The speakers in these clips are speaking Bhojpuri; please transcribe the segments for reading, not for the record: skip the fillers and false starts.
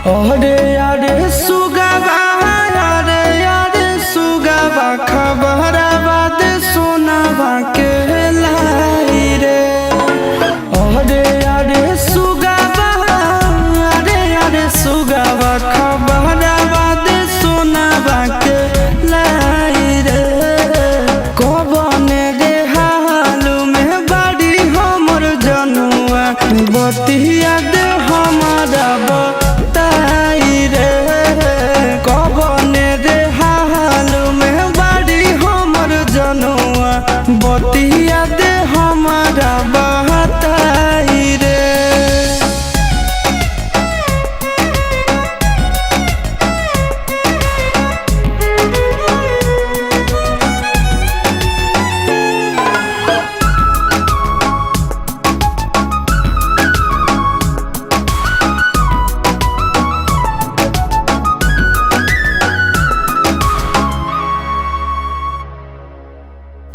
अरे अरे सुगवा अरे अरे सुगवा खबरवा दे सोनावा के लाई रे। अरे अरे सुगवा अरे अरे सुगवा खबरवा दे सोनावा के लाई रे। कबने रे हालू में बाड़ी हमर जनुआ बतिया दे हमारा बताई रे। कबने रे हालू में बाड़ी हमर जनुआ बतिया दे हमारा बताई रे।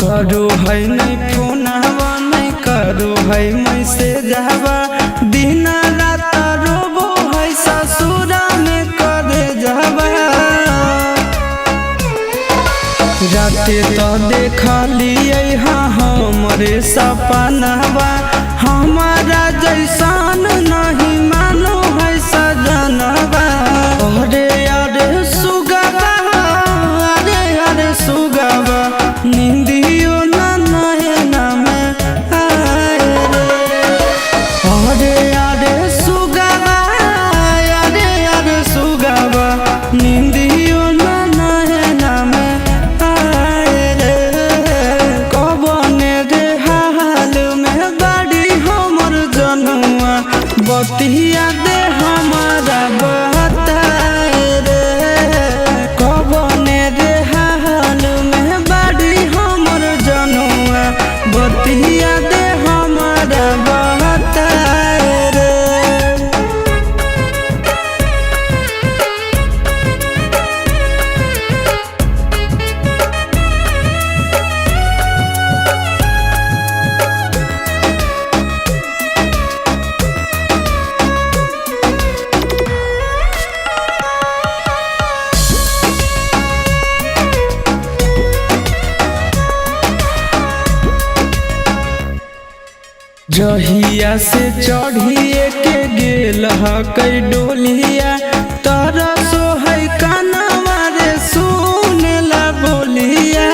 करो है नहीं फोनवा नहीं करो है मैसेज हवा दिन रात रोबो है ससुरा में करे जवा। राते तो देखलिए हाँ हमरे सपनवा हमारा जैसान नहीं मानो है सजनवा। अरे अरे सुगवा अरे अरे सुगवा नींदियो ना नैना में आए रे। अरे अरे सुगवा अरे अरे सुगवा नींदियो ना नैना में आए रे। कबने रे हाल में बाड़ी हमर जनुआ बतिया दे हमारा बताए रे। कबने रे हाल में बाड़ी हमर जनुआ बतिया दे हमारा बताए रे। जहिया से चढ़िए के गेल हकई डोलिया तारा सो है कानवा रे सुनेला बोलिया।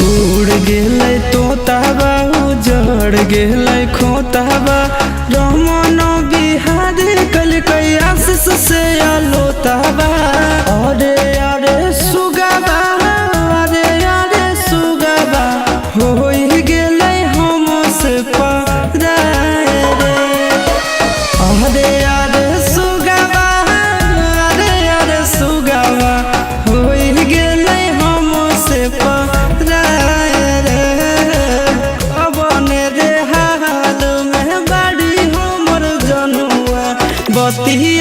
उड़ गेलै तोताबा उजड़ गेलै खोताबा रमन बिहारी कलकै आशीष से अलोताबा। अरे अरे सुगवा अरे अरे सुगवा हो गेलै हमसे पराए रे। अरे अरे सुगवा अरे अरे सुगवा हो गेलै हमसे पराए रे। कबने रे हाल में बाड़ी हमर जनुआ बतिया